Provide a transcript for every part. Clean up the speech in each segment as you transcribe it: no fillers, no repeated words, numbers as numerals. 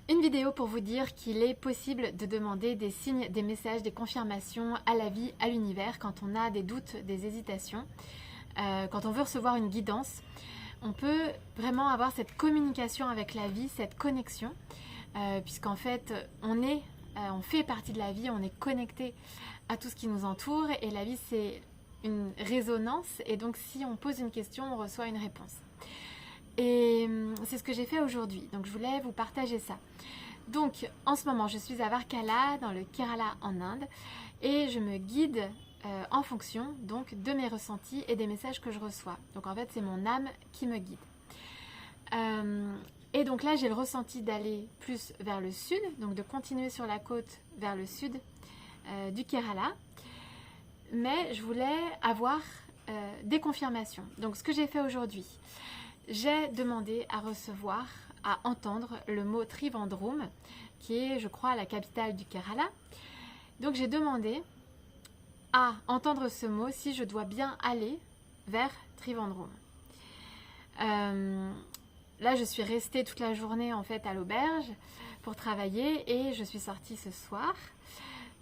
Une vidéo pour vous dire qu'il est possible de demander des signes, des messages, des confirmations à la vie, à l'univers quand on a des doutes, des hésitations, quand on veut recevoir une guidance. On peut vraiment avoir cette communication avec la vie, cette connexion, puisqu'en fait on fait partie de la vie, on est connecté à tout ce qui nous entoure et la vie c'est une résonance et donc si on pose une question, on reçoit une réponse. Et c'est ce que j'ai fait aujourd'hui, donc je voulais vous partager ça. Donc en ce moment je suis à Varkala, dans le Kerala en Inde, et je me guide en fonction donc de mes ressentis et des messages que je reçois. Donc en fait c'est mon âme qui me guide. Et donc là j'ai le ressenti d'aller plus vers le sud, donc de continuer sur la côte vers le sud du Kerala, mais je voulais avoir des confirmations. Donc ce que j'ai fait aujourd'hui, j'ai demandé à recevoir, à entendre le mot Trivandrum, qui est, je crois, la capitale du Kerala. Donc j'ai demandé à entendre ce mot si je dois bien aller vers Trivandrum. Là, je suis restée toute la journée en fait à l'auberge pour travailler et je suis sortie ce soir.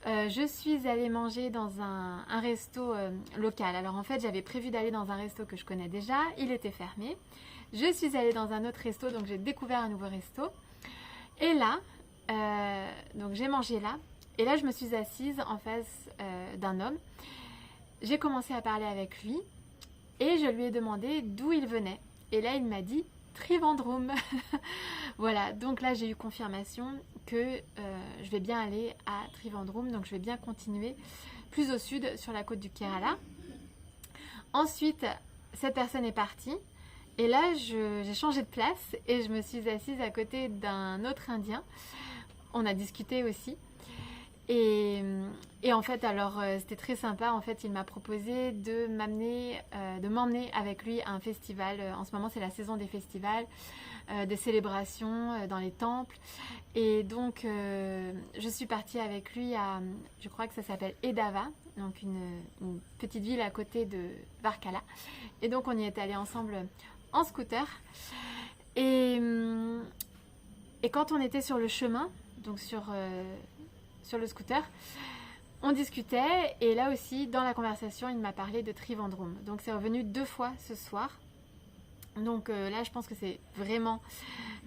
Je suis allée manger dans un resto local. Alors en fait, j'avais prévu d'aller dans un resto que je connais déjà, il était fermé. Je suis allée dans un autre resto, donc j'ai découvert un nouveau resto. Et là, donc j'ai mangé là. Et là, je me suis assise en face d'un homme. J'ai commencé à parler avec lui et je lui ai demandé d'où il venait. Et là, il m'a dit Trivandrum. Voilà, donc là, j'ai eu confirmation que je vais bien aller à Trivandrum. Donc, je vais bien continuer plus au sud sur la côte du Kerala. Ensuite, cette personne est partie. Et là, j'ai changé de place et je me suis assise à côté d'un autre Indien. On a discuté aussi. Et en fait, alors c'était très sympa. En fait, il m'a proposé de m'emmener avec lui à un festival. En ce moment, c'est la saison des festivals, des célébrations dans les temples. Et donc, je suis partie avec lui à, je crois que ça s'appelle Edava, donc une petite ville à côté de Varkala. Et donc, on y est allés ensemble en scooter. Et quand on était sur le chemin, donc sur le scooter, on discutait et là aussi dans la conversation il m'a parlé de Trivandrum. Donc c'est revenu 2 fois ce soir. Donc là je pense que c'est vraiment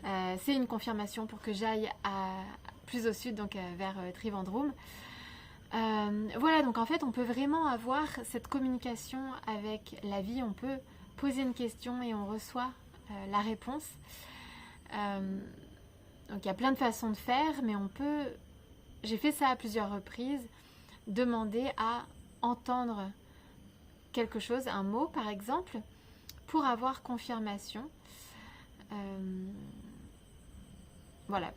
c'est une confirmation pour que j'aille plus au sud, donc vers Trivandrum. Voilà, donc en fait on peut vraiment avoir cette communication avec la vie. On peut poser une question et on reçoit la réponse. Donc il y a plein de façons de faire, mais on peut... J'ai fait ça à plusieurs reprises, demander à entendre quelque chose, un mot par exemple, pour avoir confirmation. Voilà,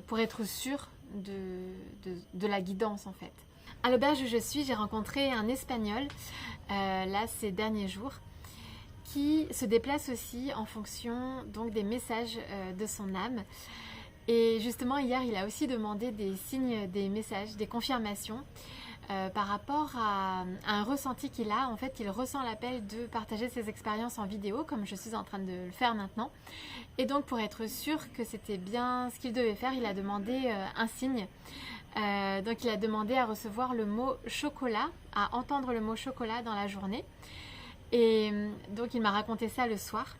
pour être sûr de la guidance en fait. À l'auberge où je suis, j'ai rencontré un Espagnol, là ces derniers jours, qui se déplace aussi en fonction donc des messages de son âme. Et justement hier il a aussi demandé des signes, des messages, des confirmations par rapport à un ressenti qu'il a. En fait il ressent l'appel de partager ses expériences en vidéo comme je suis en train de le faire maintenant. Et donc pour être sûr que c'était bien ce qu'il devait faire, il a demandé un signe. Donc il a demandé à recevoir le mot chocolat, à entendre le mot chocolat dans la journée. Et donc il m'a raconté ça le soir.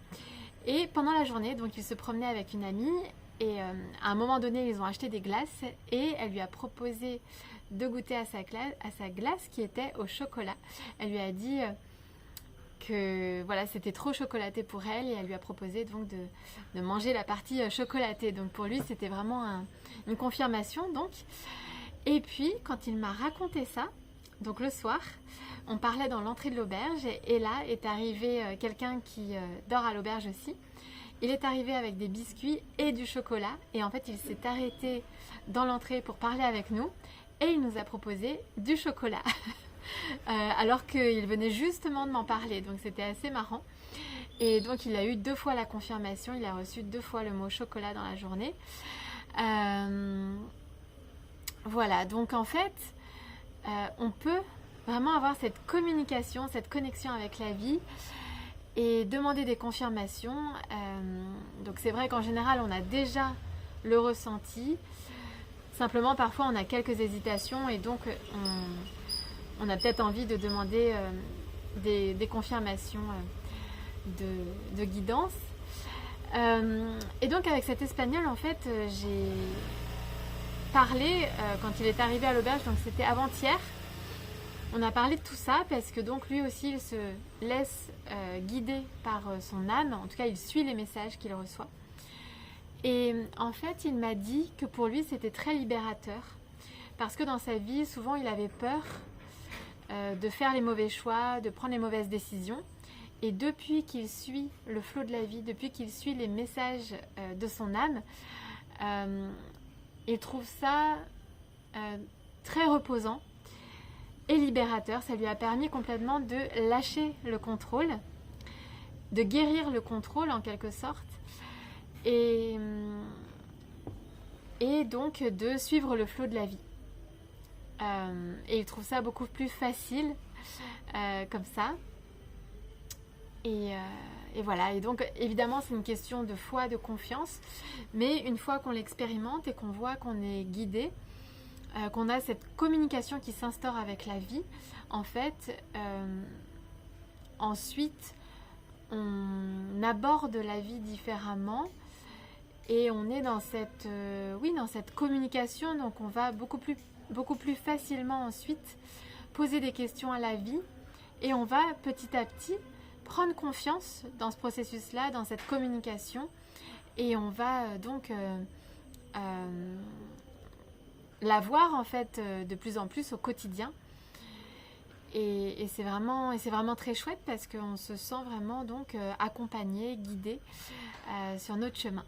Et pendant la journée, donc il se promenait avec une amie. Et à un moment donné, ils ont acheté des glaces et elle lui a proposé de goûter à sa glace qui était au chocolat. Elle lui a dit que voilà, c'était trop chocolaté pour elle et elle lui a proposé donc de manger la partie chocolatée. Donc pour lui, c'était vraiment une confirmation. Donc. Et puis, quand il m'a raconté ça, donc le soir, on parlait dans l'entrée de l'auberge et là est arrivé quelqu'un qui dort à l'auberge aussi. Il est arrivé avec des biscuits et du chocolat et en fait il s'est arrêté dans l'entrée pour parler avec nous et il nous a proposé du chocolat alors qu'il venait justement de m'en parler, donc c'était assez marrant. Et donc il a eu 2 fois la confirmation, il a reçu 2 fois le mot chocolat dans la journée. Voilà, donc en fait on peut vraiment avoir cette communication, cette connexion avec la vie et demander des confirmations. Donc c'est vrai qu'en général on a déjà le ressenti. Simplement, parfois, on a quelques hésitations et donc on a peut-être envie de demander des confirmations de guidance. Et donc, avec cet espagnol, en fait, j'ai parlé quand il est arrivé à l'auberge, donc c'était avant-hier. On a parlé de tout ça parce que donc lui aussi, il se laisse guider par son âme. En tout cas, il suit les messages qu'il reçoit. Et en fait, il m'a dit que pour lui, c'était très libérateur. Parce que dans sa vie, souvent, il avait peur de faire les mauvais choix, de prendre les mauvaises décisions. Et depuis qu'il suit le flot de la vie, depuis qu'il suit les messages de son âme, il trouve ça très reposant et libérateur. Ça lui a permis complètement de lâcher le contrôle, de guérir le contrôle en quelque sorte. Et donc de suivre le flot de la vie. Et il trouve ça beaucoup plus facile comme ça. Et voilà. Et donc évidemment c'est une question de foi, de confiance. Mais une fois qu'on l'expérimente et qu'on voit qu'on est guidé, qu'on a cette communication qui s'instaure avec la vie, en fait, ensuite on aborde la vie différemment. Et on est dans cette, dans cette communication, donc on va beaucoup plus facilement ensuite poser des questions à la vie et on va petit à petit prendre confiance dans ce processus-là, dans cette communication et on va donc la voir en fait de plus en plus au quotidien et c'est vraiment très chouette parce qu'on se sent vraiment donc accompagné, guidé sur notre chemin.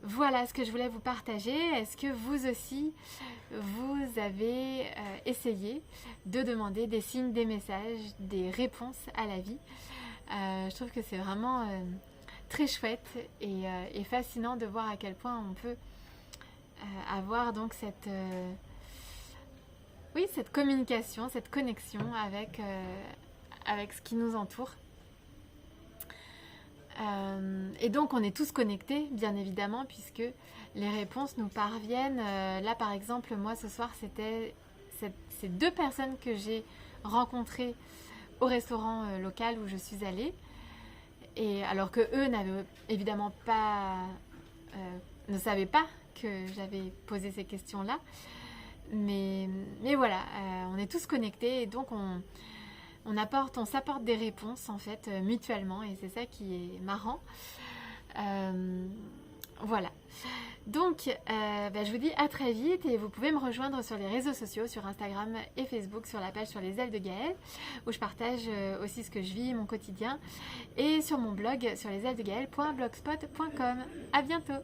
Voilà ce que je voulais vous partager. Est-ce que vous aussi, vous avez essayé de demander des signes, des messages, des réponses à la vie? Je trouve que c'est vraiment très chouette et fascinant de voir à quel point on peut avoir donc cette communication, cette connexion avec ce qui nous entoure. Et donc on est tous connectés bien évidemment puisque les réponses nous parviennent. Là par exemple moi ce soir c'était ces deux personnes que j'ai rencontrées au restaurant local où je suis allée et alors que eux n'avaient évidemment pas ne savaient pas que j'avais posé ces questions là mais voilà on est tous connectés et donc on s'apporte des réponses en fait mutuellement et c'est ça qui est marrant. Voilà. Donc je vous dis à très vite et vous pouvez me rejoindre sur les réseaux sociaux, sur Instagram et Facebook, sur la page sur les ailes de Gaëlle où je partage aussi ce que je vis, mon quotidien et sur mon blog sur lesailedesgaelle.blogspot.com. À bientôt.